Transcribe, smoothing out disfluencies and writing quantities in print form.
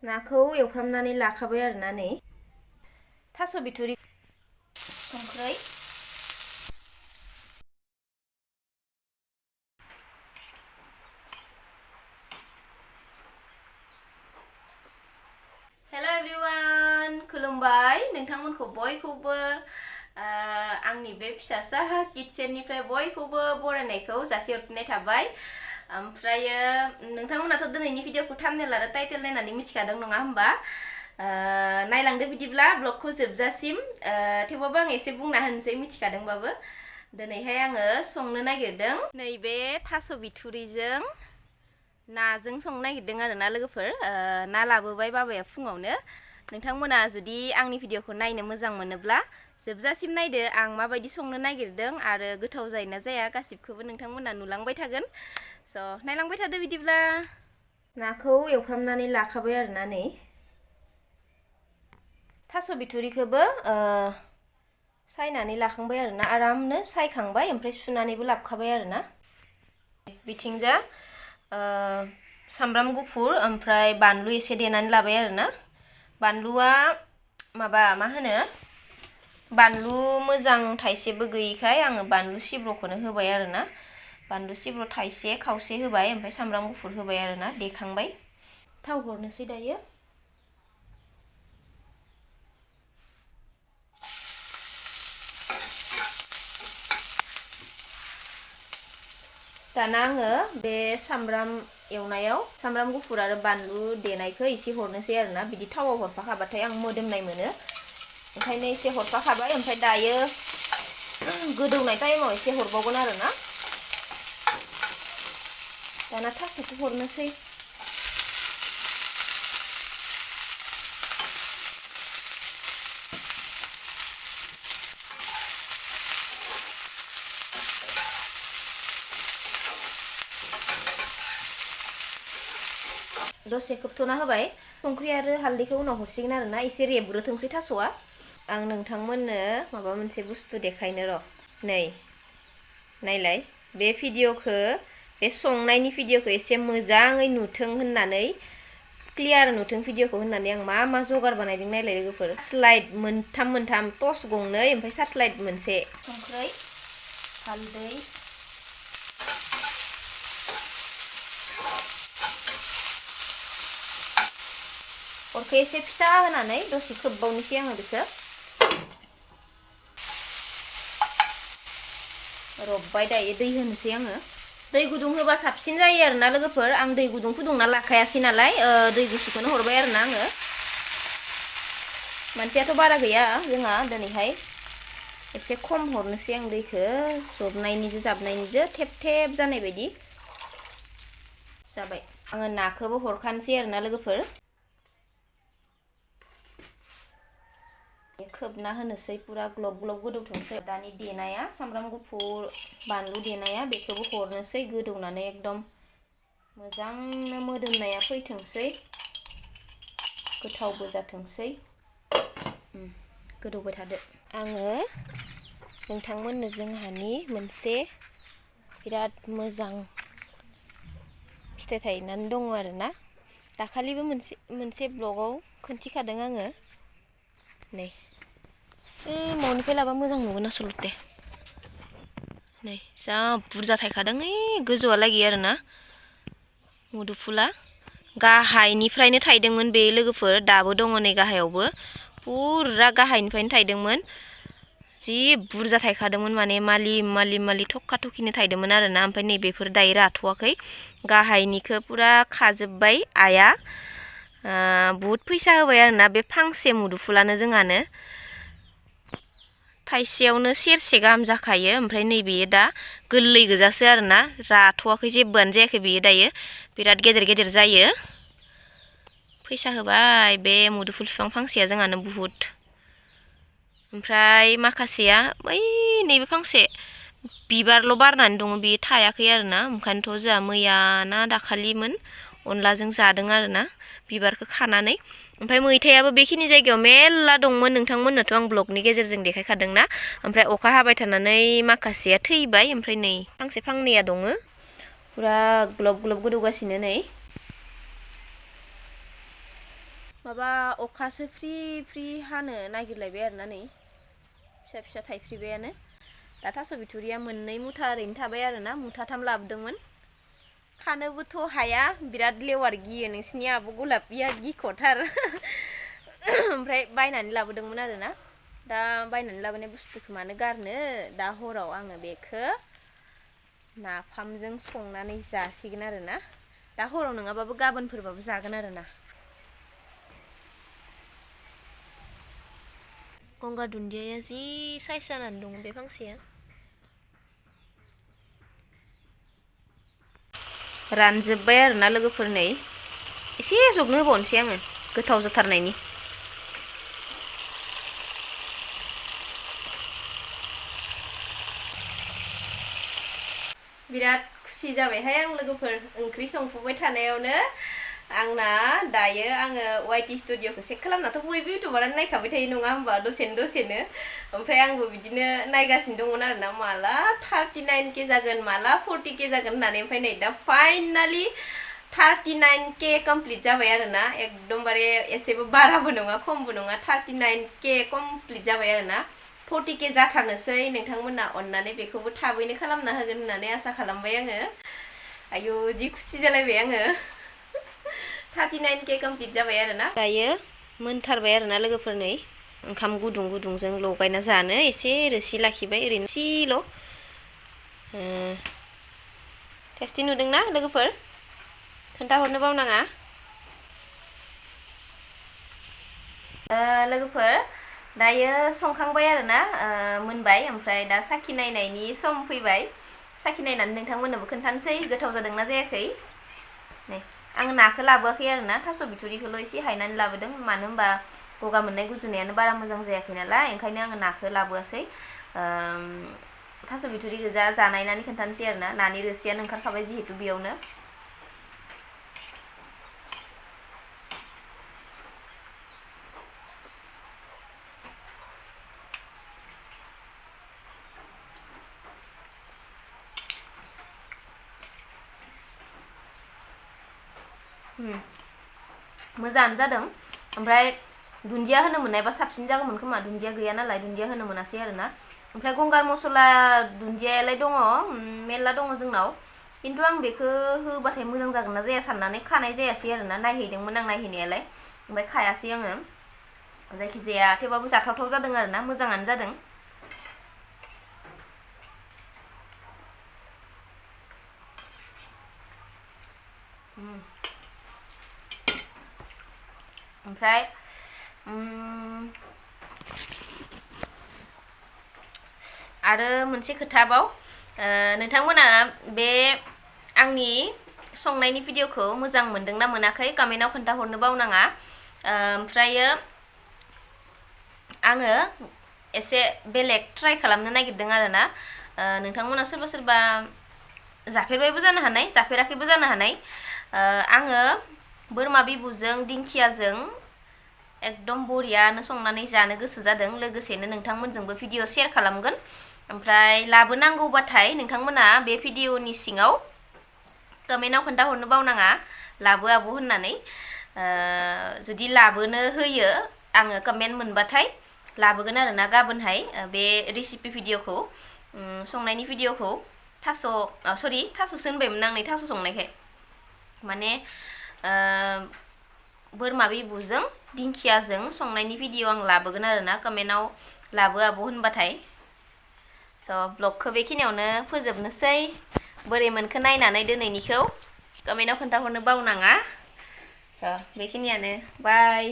नाखौ एवफ्रामनानै लाखाबाय आरोना नै थास' बिथुरि संख्रै हेल' एभ्रिवान खुलुमबाय नोंथांमोनखौ बयखौबो आंनि बे फिसासा किटचेननिफ्राय बयखौबो बरायनायखौ जासिहरफिननाय थाबाय। ओमफ्रायो नोंथांमोनाथ' दिनैनि भिडिअखौ थाम्बनेल आरो टाइटेल नायनानै मिथिखादों नङा होमबा? नायलांदो बिदिब्ला ब्लगखौ जोबजासिम। थेवबाबो आं एसे बुंना होनोसै मिथिखादोंबाबो। दिनैहाय आङो संनो नागिरदों नैबे थास' बिथुरिजों नाजों संनो नागिरदों आरोना लोगोफोर। ना लाबोबाय बाबाया फुङावनो। नोंथांमोना जुदि आंनि भिडिअखौ नायनो मोजां मोनोब्ला जोबजासिम नायदो आं माबायदि संनो नागिरदों आरो गोथाव जायोना जाया गासिबखौबो नोंथांमोना नुलांबाय थागोन। स' नायलांबाय थादो बिदिब्ला। नाखौ एवफ्रामनानै लाखाबाय आरोना नै थास' बिथुरिखौबो सायनानै लाखांबाय आरोना आरामनो सायखांबाय ओमफ्राय सुनानैबो लाबोखाबाय आरोना। बिथिंजा सामब्राम गुफुर ओमफ्राय बानलु एसे देनानै लाबाय आरोना। बानलुआ माबा मा होनो बानलु मोजां थाइसेबो गैयिखाय आङो बानलु सिब्र'खौनो होबाय आरोना। बानलु सिब्र' थाइसे खावसे होबाय ओमफ्राय सामब्राम गुफुर होबाय आरोना देखांबाय। थाव हरनोसै दायो। दाना आङो बे सामब्राम एवनायाव सामब्राम गुफुर आरो बानलु देनायखौ एसे हरनोसै आरोना। बिदि थावाव हरफाखाबाथाय आं मोदोमनाय मोनो ओंखायनो एसे हरफाखाबाय। ओमफ्राय दायो गोदौनाय टाइमाव एसे हरबावगोन आरोना। दाना थास'खौ हरनोसै। दसे खोबथ'ना होबाय। संख्रि आरो हालदैखौ उनाव हरसिगोन आरोना एसे रेबग्रोथोंसै थास'आ। आं नोंथांमोननो माबा मोनसे बुस्थु देखायनो र'। नै नायलाय बे भिडिअखौ बे संनायनि भिडिअखौ एसे मोजाङै नुथों होननानै क्लियार नुथों भिडिअखौ होननानै आं मा जगार बानायदों नायलाय लोगोफोर। स्लाइड मोनथाम टर्च गंनै ओमफ्राय सार्चलाइट मोनसे। संख्रै हालदै अरखौ एसे फिसा होनानै दसे खोबबावनोसै आङो बेखौ। रबबाय दायो दै होनोसै आङो। दै गुदुं होबा साबसिन जायो आरोना लोगोफोर। आं दै गुदुं फुदुंना लाखायासै नालाय दै गुसुखौनो हरबाय आरोना आङो। मानसियाथ' बारा गैया जोंहा दिनैहाय एसे खम हरनोसै आं दैखौ जबनायनिजो जाबनायनिजो थेब थेब जानाय बायदि जाबाय। आङो नाखौबो हरखानोसै आरोना लोगोफोर। खोबना होनोसै पुरा ग्लब ग्लब गोदौथोंसै। दानि देनाया सामब्राम गुफुर बानलु देनाया बेखौबो हरनोसै गोदौनानै एकदम मोजांनो मोदोमनाया फैथोंसै गोथावबो जाथोंसै। गोदौबाय थादो। आङो नोंथांमोननो जोंहानि मोनसे बिराद मोजां फिथाइ थायनानै दङ आरोना। दाखालिबो मोनसे ब्लगाव खोन्थिखादों आङो। नै न'निफ्राय लाबा मोजां नुगोन आसलते। नै जा बुरजा थायखादों गोजौआलागै आरोना मुदुफुला। गाहायनिफ्रायनो थायदोंमोन बे लोगोफोर दाबो दङ नै गाहायावबो पुरा गाहायनिफ्रायनो थायदोंमोन। जि बुरजा थायखादोंमोन माने मालि थखा थखिनो थायदोंमोन आरोना। ओमफ्राय नैबेफोर दायो राथ'वाखै गाहायनिखौ पुरा खाजोब्बाय आइया। बुहुद फैसा होबाय आरोना बे फांसे मुदुफुलानो जोंहानो। थाइसेयावनो सेरसे गाहाम जाखायो। ओमफ्राय नैबेयो दा गोरलै गोजासो आरोना राथ'वाखै जेबोआनो जायाखै बेयो दायो बिराद गेदेर गेदेर जायो। फैसा होबाय बे मुदुफुल बिफां फांसेया जोंहानो बुहुद। ओमफ्राय माखासेया बै नैबे फांसे बिबारल' बारनानै दङ बेयो थायाखै आरोना। ओंखायनोथ' जोंहा मैया ना दाखालिमोन अनलाजों जादों आरोना बिबारखौ खानानै। ओमफ्राय मैथायाबो बेखिनि जायगायाव मेरला दंमोन नोंथांमोननोथ' आं ब्लगनि गेजेरजों देखायखादोंना। ओमफ्राय अखा हाबाय थानानै माखासेया थैबाय ओमफ्राय नै फांसे फांनैया दङ पुरा ग्लब ग्लब गोदौगासिनो नै। माबा अखासो फ्रि फ्रि हानो नागिरलायबाय आरोना नै फिसा फिसा थाइफ्रिबायानो दा थास' बिथुरिया मोननै मुथा ओरैनो थाबाय आरोना मुथाथाम लाबोदोंमोन खानोबोथ' हाया बिराद लेवार गियो नोंसिनि आब' गलापिया गिख'थार ओमफ्राय बायनानै लाबोदोंमोन आरोना दा बायनानै लाबोनाय बुस्थुखौ मानो गारनो दा हराव आङो बेखौ नाफामजों संनानै जासिगोन आरोना दा हराव नङाबाबो गाबोनफोरबाबो जागोन आरोना गंगार दुन्दिया जि साइज जानानै दं बे फांसेया रानजोब्बाय आरोना लोगोफोर नै एसे जबनो होबावनोसै आङो गोथाव जाथारनायनि बिराद खुसि जाबायहाय आं लोगोफोर ओंख्रि संफुबाय थानायावनो आंना दायो आङो वाइटि स्टुडिअखौ चेक खालामनाथ' बयबो इउटुबारानो नायखाबाय थायो नङा होमबा दसेनो ओमफ्राय आंबो बिदिनो नायगासिनो दंमोन आरोना माला 39K जागोन माला 40K जागोन होननानै ओमफ्राय नै दा फाइनालि 39K कमप्लिट जाबाय आरोना एकदमबारे एसेबो बाराबो नङा खमबो नङा 39K कमप्लिट जाबाय आरोना 40K जाथारनोसै नोंथांमोना अननानै बेखौबो थाबैनो खालामना होगोन होननानै आसा खालामबाय आङो आयौ जि खुसि जालायबाय आङो 39K कमप्लिट जाबाय आरोना दायो मोनथारबाय आरोना लोगोफोर नै ओंखाम गुदुं गुदुंजों लगायना जानो एसे रोसि लाखिबाय ओरैनो एसेल' टेस्टि नुदोंना लोगोफोर खोन्थाहरनो बावनाङा लोगोफोर दायो संखांबाय आरोना मोनबाय ओमफ्राय दा साखि नायनायनि सम फैबाय साखि नायनानै नोंथांमोननोबो खोन्थानोसै गोथाव जादोंना जायाखै नै आं नाखौ लाबोआखै आरोना थास' बिथुरिखौल' एसे हायनानै लाबोदों मानो होनबा गगा मोननाय गुजुनायानो बारा मोजां जायाखै नालाय ओंखायनो आङो नाखौ लाबोआसै थास' बिथुरि गोजा जानायनानै खोन्थानोसै आरोना नानि रोसियानो ओंखारखाबाय जिहेतु बेयावनो मोजाङानो जादों ओमफ्राय दुन्दिया होनो मोननायबा साबसिन जागौमोन खोमा दुन्दिया गैया नालाय दुन्दिया होनो मोनासै आरोना ओमफ्राय गंगार मसला दुन्दियालाय दङ मेरला दङ जोंनाव खिन्थु आं बेखौ होबाथाय मोजां जागोन ना जाया साननानै खानाय जायासै आरोना नायहैदोंमोन आं नायहैनायालाय ओमफ्राय खायासै आङो जायखिजाया थेवबाबो जाथावथाव जादों आरोना मोजाङानो जादों ओमफ्राय आरो मोनसे खोथाबाव नोंथांमोना बे आंनि संनायनि भिडिअखौ मोजां मोनदोंना मोनाखै कमेन्टआव खोन्थाहरनो बावनाङा ओमफ्रायो आङो एसे बेलेग ट्राइ खालामनो नागिरदों आरोना नोंथांमोना सोरबा सोरबा जाफेरबायबो जानो हानाय जाफेराखैबो जानो हानाय आङो बोरमा बिबुजों दिंखियाजों एकदम बरियानो संनानै जानो गोसो जादों लोगोसेनो नोंथांमोनजोंबो भिडिअ शेयार खालामगोन ओमफ्राय लाबोनांगौबाथाय नोंथांमोना बे भिडिअनि सिङाव कमेन्टआव खोन्थाहरनो बावनाङा लाबो आब' होननानै जुदि लाबोनो होयो आङो कमेन्ट मोनबाथाय लाबोगोन आरोना गाबोनहाय बे रेसिपि भिडिअखौ संनायनि भिडिअखौ थास'सो होनबायमोन आं नै थास' संनायखाय माने बोरमा बिबुजों दिंखियाजों संनायनि भिडिअ आं लाबोगोन आरोना कमेन्टआव लाबो आब' होनबाथाय स' ब्लगखौ बेखिनियावनो फोजोबनोसै बोरै मोनखो नायनानै दिनैनिखौ कमेन्टआव खोन्थाहरनो बावनाङा स' बेखिनियानो बाय